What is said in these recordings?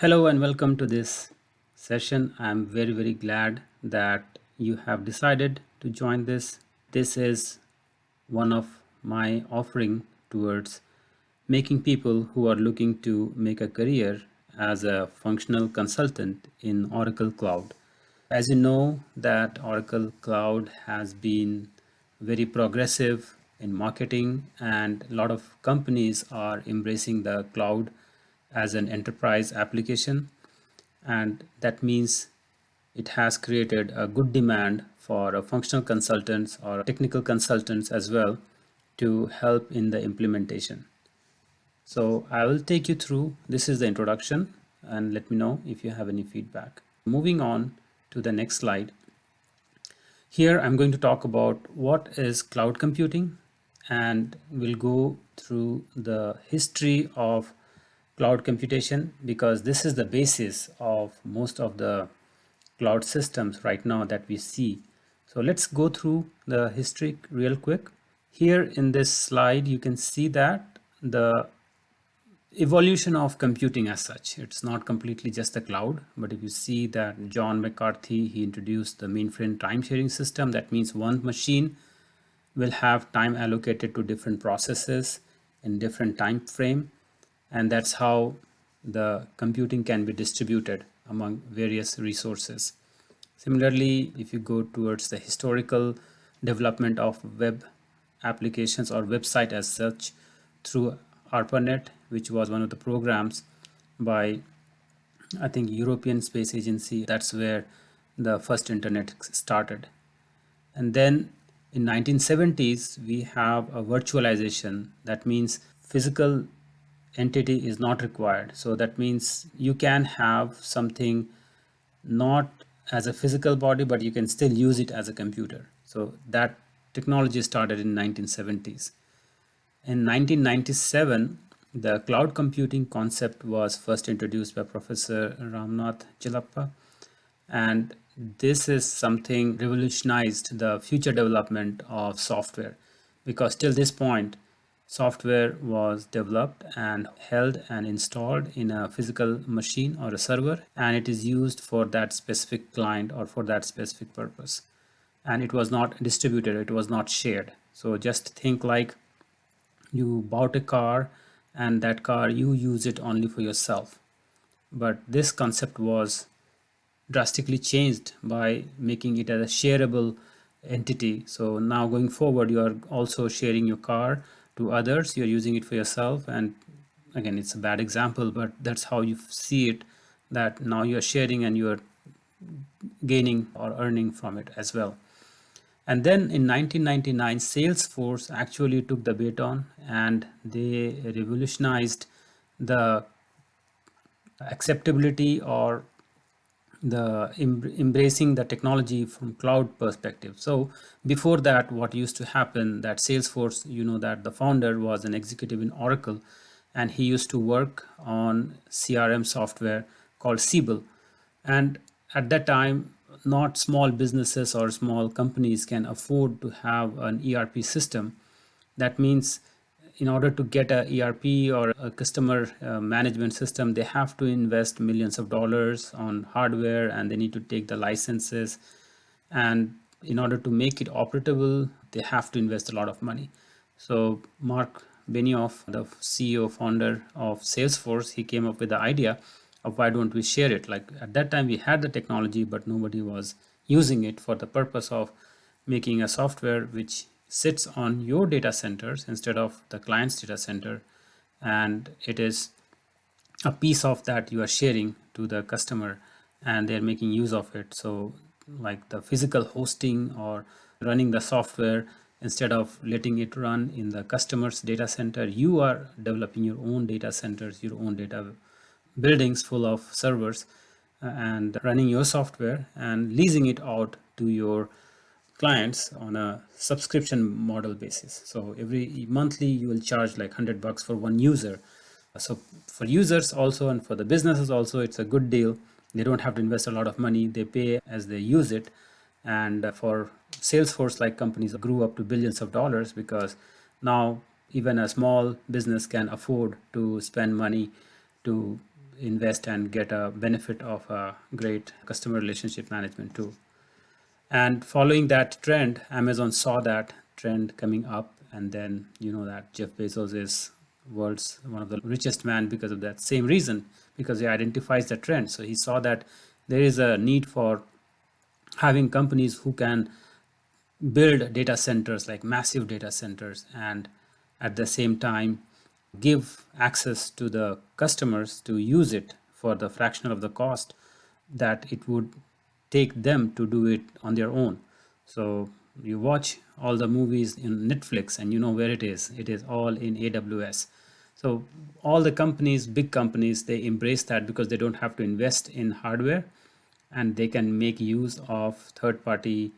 Hello and welcome to this session. I'm very glad that you have decided to join this. This is one of my offering towards making people who are looking to make a career as a functional consultant in Oracle Cloud. As you know that Oracle Cloud has been very progressive in marketing and a lot of companies are embracing the cloud as an enterprise application, and that means it has created a good demand for functional consultants or technical consultants as well to help in the implementation. So I will take you through. This is the introduction and let me know if you have any feedback. Moving on to the next slide. Here I'm going to talk about what is cloud computing, and we'll go through the history of cloud computation because this is the basis of most of the cloud systems right now that we see. So let's go through the history real quick. Here in this slide you can see that the evolution of computing as such. It's not completely just the cloud, but if you see that John McCarthy, he introduced the mainframe time sharing system. That means one machine will have time allocated to different processes in different time frame, and that's how the computing can be distributed among various resources. Similarly, if you go towards the historical development of web applications or website as such through ARPANET, which was one of the programs by, I think, European Space Agency. That's where the first internet started. And then in 1970s, we have a virtualization. That means physical entity is not required. So that means you can have something not as a physical body, but you can still use it as a computer. So that technology started in 1970s. In 1997, the cloud computing concept was first introduced by Professor Ramnath Chilappa, and this is something revolutionized the future development of software, because till this point software was developed and held and installed in a physical machine or a server, and it is used for that specific client or for that specific purpose, and it was not distributed, it was not shared. So just think like you bought a car and that car you use it only for yourself, but this concept was drastically changed by making it as a shareable entity. So now going forward, you are also sharing your car to others, you're using it for yourself, and again it's a bad example, but that's how you see it, that now you're sharing and you're gaining or earning from it as well. And then in 1999, Salesforce actually took the baton and they revolutionized the acceptability or the embracing the technology from cloud perspective. So before that, what used to happen, that Salesforce, you know, that the founder was an executive in Oracle and he used to work on CRM software called Siebel. And at that time, not small businesses or small companies can afford to have an ERP system. That means in order to get a ERP or a customer management system, they have to invest millions of dollars on hardware and they need to take the licenses. And in order to make it operable, they have to invest a lot of money. So Mark Benioff, the CEO founder of Salesforce, he came up with the idea of why don't we share it? Like at that time we had the technology, but nobody was using it for the purpose of making a software which sits on your data centers instead of the client's data center, and it is a piece of that you are sharing to the customer and they're making use of it. So like the physical hosting or running the software, instead of letting it run in the customer's data center, you are developing your own data centers, your own data buildings full of servers, and running your software and leasing it out to your clients on a subscription model basis. So every monthly you will charge like $100 for one user. So for users also and for the businesses also, it's a good deal. They don't have to invest a lot of money, they pay as they use it. And for Salesforce like companies grew up to billions of dollars, because now even a small business can afford to spend money to invest and get a benefit of a great customer relationship management too. And following that trend, Amazon saw that trend coming up, and then you know that Jeff Bezos is world's one of the richest man because of that same reason, because he identifies the trend. So he saw that there is a need for having companies who can build data centers, like massive data centers, and at the same time give access to the customers to use it for the fraction of the cost that it would take them to do it on their own. So you watch all the movies in Netflix and you know where it is. It is all in AWS. So all the companies, big companies, they embrace that because they don't have to invest in hardware, and they can make use of third party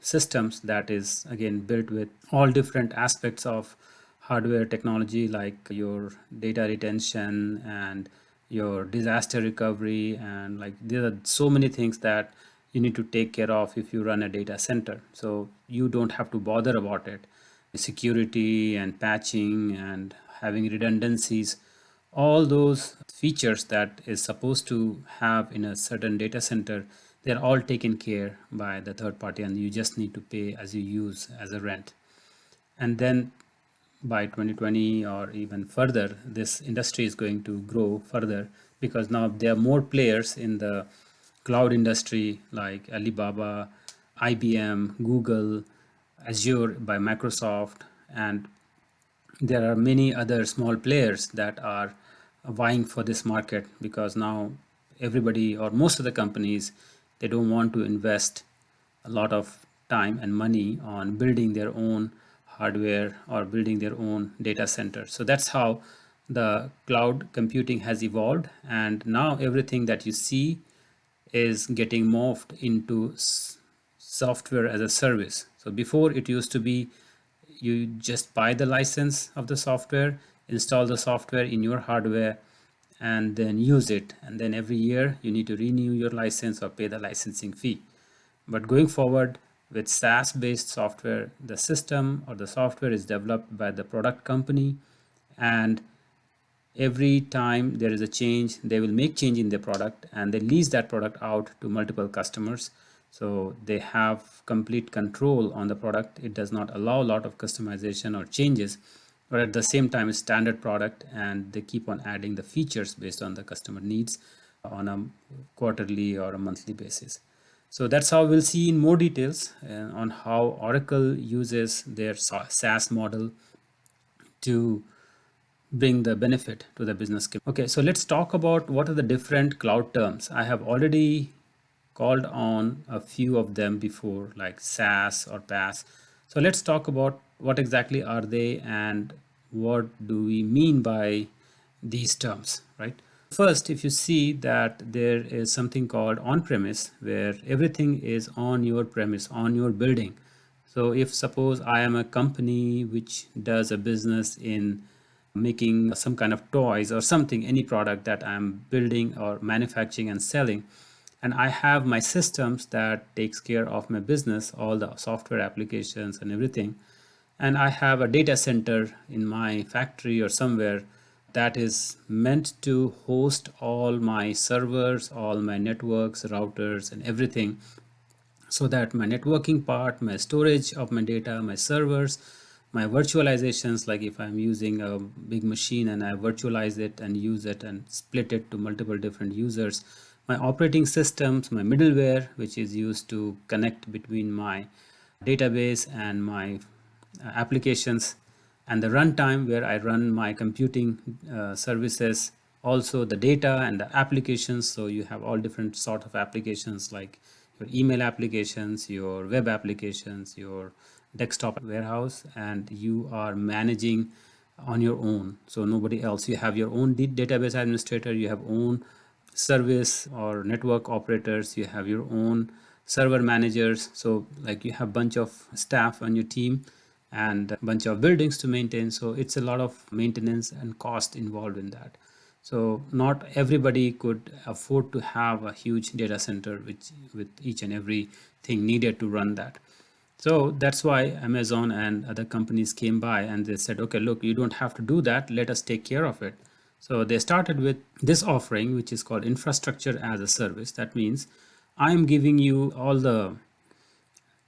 systems that is again built with all different aspects of hardware technology, like your data retention and your disaster recovery, and like there are so many things that you need to take care of if you run a data center. So you don't have to bother about it. Security and patching and having redundancies, all those features that is supposed to have in a certain data center, they're all taken care by the third party, and you just need to pay as you use as a rent. And then by 2020 or even further, this industry is going to grow further because now there are more players in the cloud industry like Alibaba, IBM, Google, Azure by Microsoft, and there are many other small players that are vying for this market, because now everybody or most of the companies, they don't want to invest a lot of time and money on building their own hardware or building their own data center. So that's how the cloud computing has evolved, and now everything that you see is getting morphed into software as a service. So before it used to be you just buy the license of the software, install the software in your hardware, and then use it. And then every year you need to renew your license or pay the licensing fee. But going forward with SaaS based software, the system or the software is developed by the product company, and every time there is a change, they will make change in their product and they lease that product out to multiple customers. So they have complete control on the product. It does not allow a lot of customization or changes, but at the same time it's standard product, and they keep on adding the features based on the customer needs on a quarterly or a monthly basis. So that's how we'll see in more details on how Oracle uses their SaaS model to bring the benefit to the business. Okay, so let's talk about what are the different cloud terms. I have already called on a few of them before, like SaaS or PaaS. So let's talk about what exactly are they and what do we mean by these terms, right? First, if you see that there is something called on-premise, where everything is on your premise, on your building. So if suppose I am a company which does a business in making some kind of toys or something, any product that I'm building or manufacturing and selling, and I have my systems that takes care of my business, all the software applications and everything, and I have a data center in my factory or somewhere that is meant to host all my servers, all my networks, routers and everything, so that my networking part, my storage of my data, my servers, my virtualizations, like if I'm using a big machine and I virtualize it and use it and split it to multiple different users, my operating systems, my middleware, which is used to connect between my database and my applications, and the runtime where I run my computing services, also the data and the applications. So you have all different sort of applications, like your email applications, your web applications, your desktop warehouse, and you are managing on your own. So nobody else. You have your own database administrator, you have own service or network operators, you have your own server managers. So like you have bunch of staff on your team and a bunch of buildings to maintain. So it's a lot of maintenance and cost involved in that. So not everybody could afford to have a huge data center which with each and every thing needed to run that. So that's why Amazon and other companies came by and they said, okay, look, you don't have to do that. Let us take care of it. So they started with this offering, which is called infrastructure as a service. That means I am giving you all the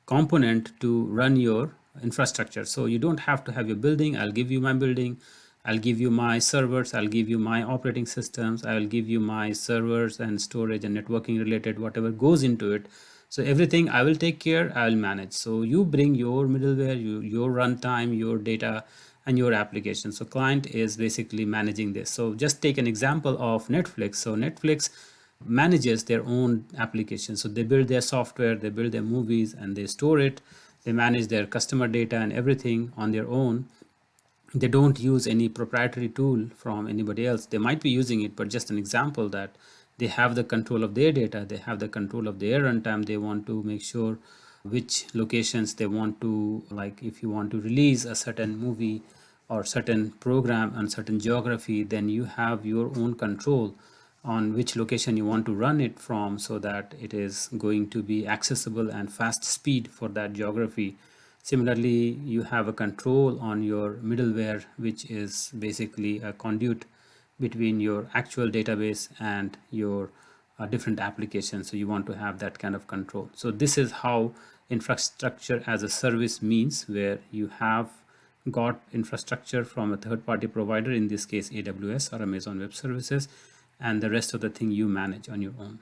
component to run your infrastructure. So you don't have to have your building. I'll give you my building. I'll give you my servers. I'll give you my operating systems. I will give you my servers and storage and networking related, whatever goes into it. So everything I will take care, I will manage. So you bring your middleware, your runtime, your data, and your application. So client is basically managing this. So just take an example of Netflix. So Netflix manages their own application. So they build their software, they build their movies, and they store it. They manage their customer data and everything on their own. They don't use any proprietary tool from anybody else. They might be using it, but just an example that they have the control of their data, they have the control of their runtime. They want to make sure which locations they want to, like if you want to release a certain movie or certain program on certain geography, then you have your own control on which location you want to run it from, so that it is going to be accessible and fast speed for that geography. Similarly, you have a control on your middleware, which is basically a conduit between your actual database and your different applications. So you want to have that kind of control. So this is how infrastructure as a service means, where you have got infrastructure from a third-party provider, in this case AWS or Amazon Web Services, and the rest of the thing you manage on your own.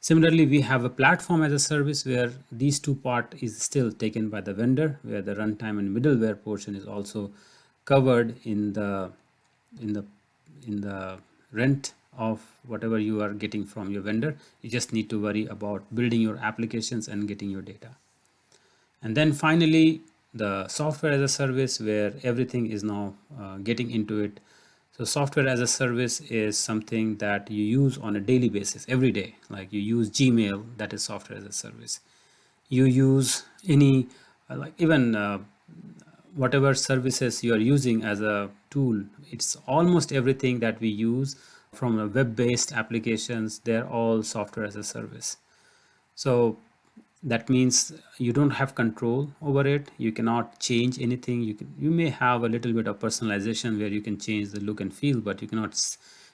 Similarly, we have a platform as a service where these two part is still taken by the vendor, where the runtime and middleware portion is also covered in the in the in the rent of whatever you are getting from your vendor. You just need to worry about building your applications and getting your data. And then finally, the software as a service, where everything is now getting into it. So software as a service is something that you use on a daily basis, every day. Like you use Gmail, that is software as a service. You use any, like even whatever services you are using as a tool, it's almost everything that we use from a web-based applications, they're all software as a service. So that means you don't have control over it. You cannot change anything. You may have a little bit of personalization where you can change the look and feel, but you cannot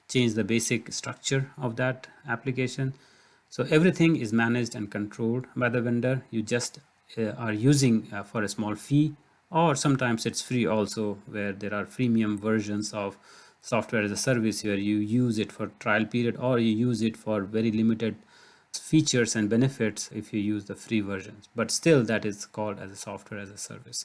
change the basic structure of that application. So everything is managed and controlled by the vendor. You just are using for a small fee, or sometimes it's free also, where there are freemium versions of software as a service where you use it for trial period, or you use it for very limited features and benefits if you use the free versions, but still that is called as a software as a service.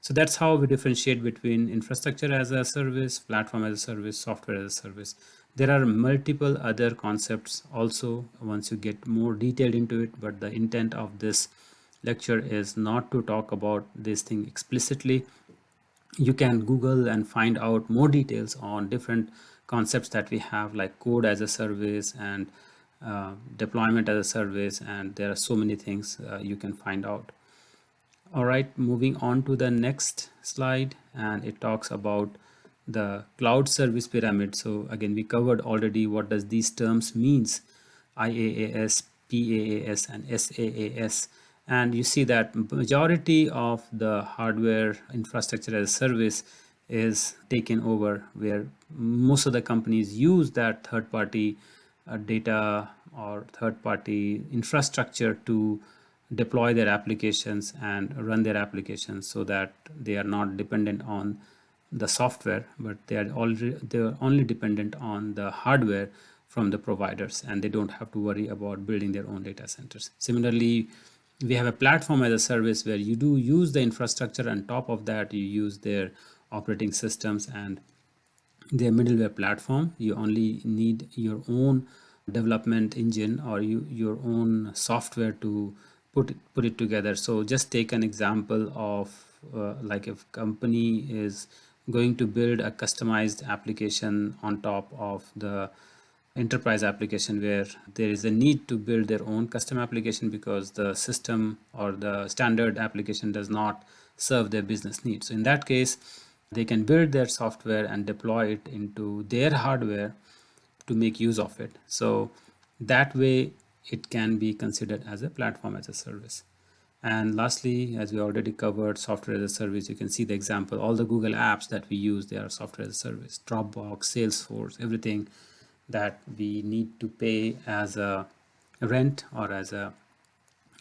So that's how we differentiate between infrastructure as a service, platform as a service, software as a service. There are multiple other concepts also once you get more detailed into it, but the intent of this lecture is not to talk about this thing explicitly. You can Google and find out more details on different concepts that we have, like code as a service and deployment as a service, and there are so many things you can find out. All right, moving on to the next slide, and it talks about the cloud service pyramid. So again, we covered already what does these terms means: IaaS, PaaS, and SaaS. And you see that majority of the hardware infrastructure as a service is taken over, where most of the companies use that third party data or third party infrastructure to deploy their applications and run their applications, so that they are not dependent on the software, but they're only dependent on the hardware from the providers, and they don't have to worry about building their own data centers. Similarly, we have a platform as a service where you do use the infrastructure, and top of that you use their operating systems and their middleware platform. You only need your own development engine, or your own software to put it together. So just take an example of like if company is going to build a customized application on top of the enterprise application, where there is a need to build their own custom application because the system or the standard application does not serve their business needs. So in that case, they can build their software and deploy it into their hardware to make use of it. So that way it can be considered as a platform as a service. And lastly, as we already covered, software as a service, you can see the example. All the Google apps that we use, they are software as a service. Dropbox, Salesforce, everything that we need to pay as a rent or as a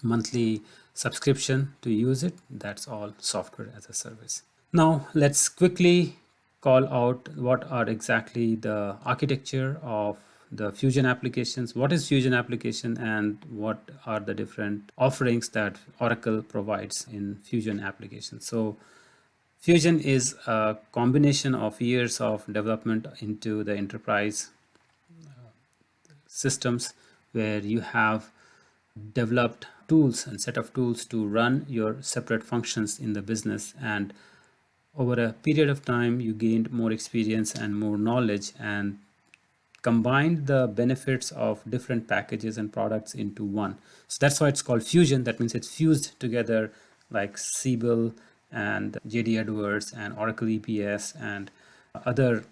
monthly subscription to use it, that's all software as a service. Now let's quickly call out what are exactly the architecture of the Fusion applications. What is Fusion application and what are the different offerings that Oracle provides in Fusion applications? So Fusion is a combination of years of development into the enterprise systems, where you have developed tools and set of tools to run your separate functions in the business, and over a period of time you gained more experience and more knowledge and combined the benefits of different packages and products into one. So that's why it's called Fusion. That means it's fused together, like Siebel and JD Edwards and Oracle EPS and other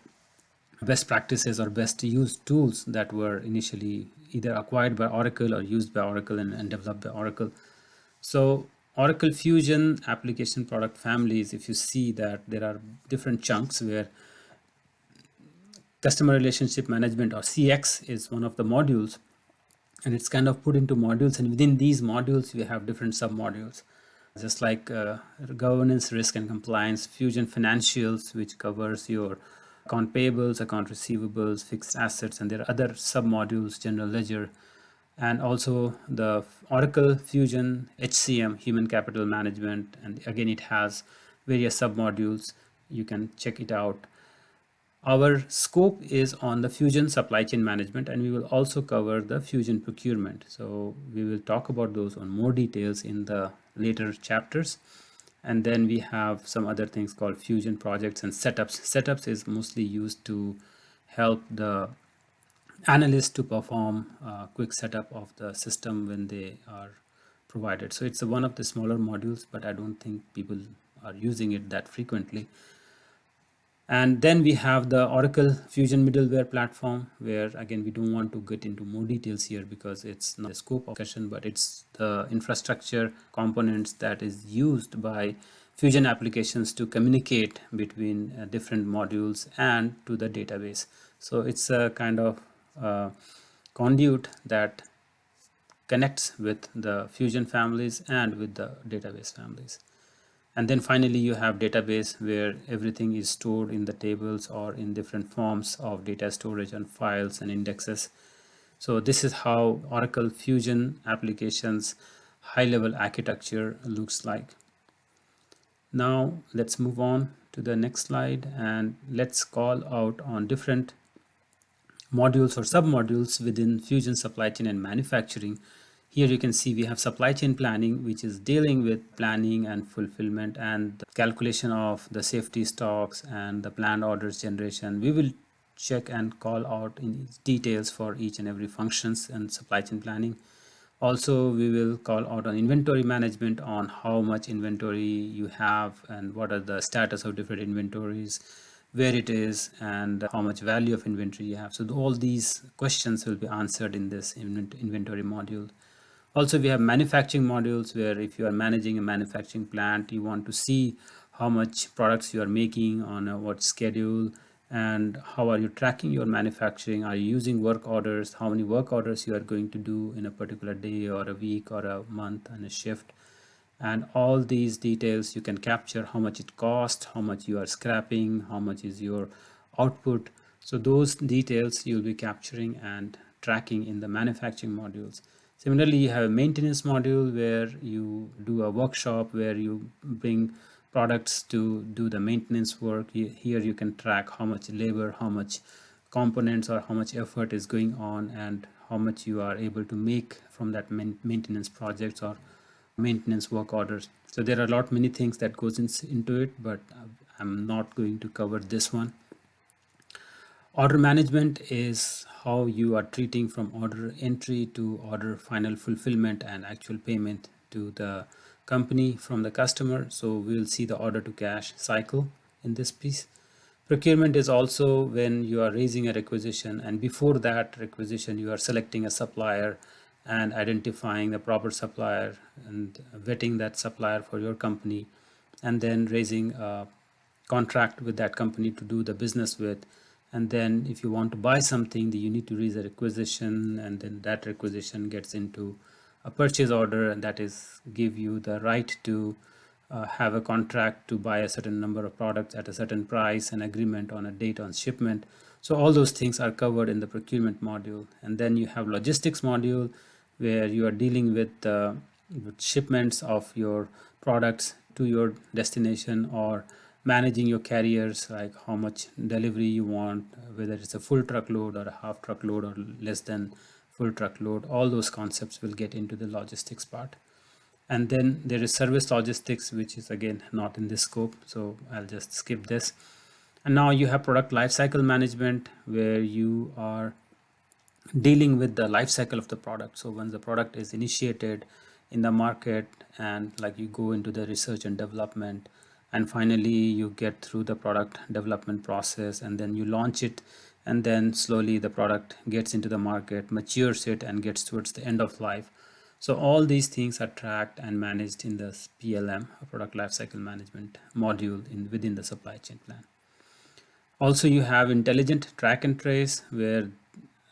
best practices or best used tools that were initially either acquired by Oracle or used by Oracle and developed by Oracle. So Oracle Fusion application product families, if you see that there are different chunks where customer relationship management or CX is one of the modules, and it's kind of put into modules, and within these modules we have different sub modules, just like governance, risk and compliance, Fusion Financials, which covers your account payables, account receivables, fixed assets, and there are other sub modules, general ledger, and also the Oracle Fusion HCM, human capital management, and again it has various sub modules. You can check it out. Our scope is on the Fusion supply chain management, and we will also cover the Fusion procurement. So we will talk about those on more details in the later chapters. And then we have some other things called Fusion projects and setups. Setups is mostly used to help the analysts to perform a quick setup of the system when they are provided. So it's one of the smaller modules, but I don't think people are using it that frequently. And then we have the Oracle Fusion middleware platform, where again we don't want to get into more details here because it's not the scope of discussion, but it's the infrastructure components that is used by Fusion applications to communicate between different modules and to the database. So it's a kind of conduit that connects with the Fusion families and with the database families. And then finally you have database, where everything is stored in the tables or in different forms of data storage and files and indexes. So this is how Oracle Fusion applications high level architecture looks like. Now let's move on to the next slide and let's call out on different modules or submodules within Fusion supply chain and manufacturing. Here you can see we have supply chain planning, which is dealing with planning and fulfillment and the calculation of the safety stocks and the planned orders generation. We will check and call out in details for each and every functions and supply chain planning. Also, we will call out on inventory management, on how much inventory you have and what are the status of different inventories, where it is, and how much value of inventory you have. So all these questions will be answered in this inventory module. Also, we have manufacturing modules, where if you are managing a manufacturing plant, you want to see how much products you are making on what schedule, and how are you tracking your manufacturing. Are you using work orders? How many work orders you are going to do in a particular day or a week or a month and a shift. And all these details you can capture, how much it costs, how much you are scrapping, how much is your output. So those details you'll be capturing and tracking in the manufacturing modules. Similarly, you have a maintenance module, where you do a workshop where you bring products to do the maintenance work. Here you can track how much labor, how much components or how much effort is going on, and how much you are able to make from that maintenance projects or maintenance work orders. So there are many things that goes into it, but I'm not going to cover this one. Order management is how you are treating from order entry to order final fulfillment and actual payment to the company from the customer. So we'll see the order to cash cycle in this piece. Procurement is also when you are raising a requisition, and before that requisition you are selecting a supplier and identifying the proper supplier and vetting that supplier for your company, and then raising a contract with that company to do the business with. And then if you want to buy something, you need to raise a requisition, and then that requisition gets into a purchase order, and that is give you the right to have a contract to buy a certain number of products at a certain price, an agreement on a date on shipment. So all those things are covered in the procurement module. And then you have logistics module, where you are dealing with shipments of your products to your destination, or managing your carriers, like how much delivery you want, whether it's a full truckload or a half truckload or less than full truckload. All those concepts will get into the logistics part. And then there is service logistics, which is again not in this scope, so I'll just skip this. And now you have product lifecycle management, where you are dealing with the life cycle of the product. So when the product is initiated in the market, and like you go into the research and development, and finally you get through the product development process, and then you launch it, and then slowly the product gets into the market, matures it, and gets towards the end of life. So all these things are tracked and managed in the PLM, product lifecycle management module within the supply chain plan. Also, you have intelligent track and trace, where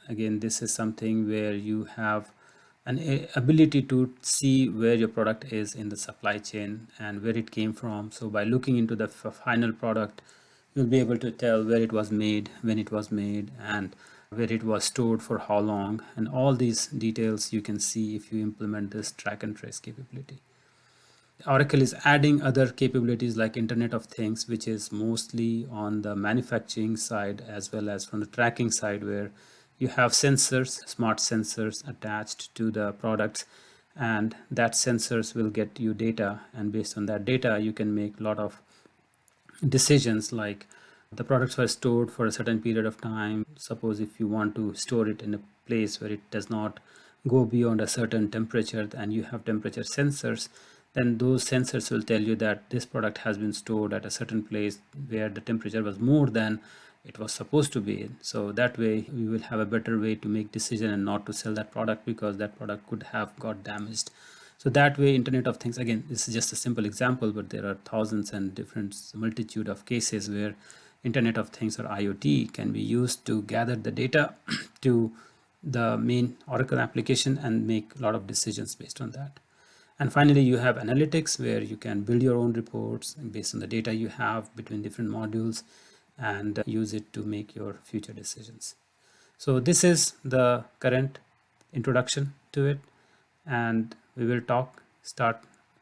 again this is something where you have an ability to see where your product is in the supply chain and where it came from. So by looking into the final product, you'll be able to tell where it was made, when it was made, and where it was stored for how long. And all these details you can see if you implement this track and trace capability. Oracle is adding other capabilities like Internet of Things, which is mostly on the manufacturing side as well as from the tracking side, where you have sensors, smart sensors attached to the products, and that sensors will get you data, and based on that data you can make a lot of decisions, like the products were stored for a certain period of time. Suppose if you want to store it in a place where it does not go beyond a certain temperature, and you have temperature sensors, then those sensors will tell you that this product has been stored at a certain place where the temperature was more than it was supposed to be. So that way we will have a better way to make decision and not to sell that product, because that product could have got damaged. So that way, Internet of Things, again, this is just a simple example, but there are thousands and different multitude of cases where Internet of Things or IoT can be used to gather the data to the main Oracle application and make a lot of decisions based on that. And finally, you have analytics, where you can build your own reports based on the data you have between different modules, and use it to make your future decisions. So this is the current introduction to it, and we will start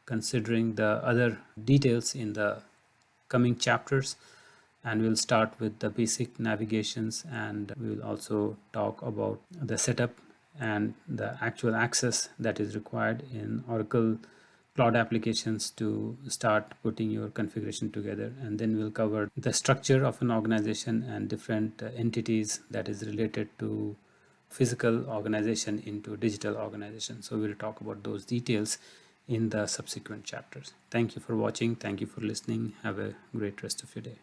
considering the other details in the coming chapters. And we'll start with the basic navigations, and we will also talk about the setup and the actual access that is required in Oracle Cloud applications to start putting your configuration together. And then we'll cover the structure of an organization and different entities that is related to physical organization into digital organization. So we'll talk about those details in the subsequent chapters. Thank you for watching. Thank you for listening. Have a great rest of your day.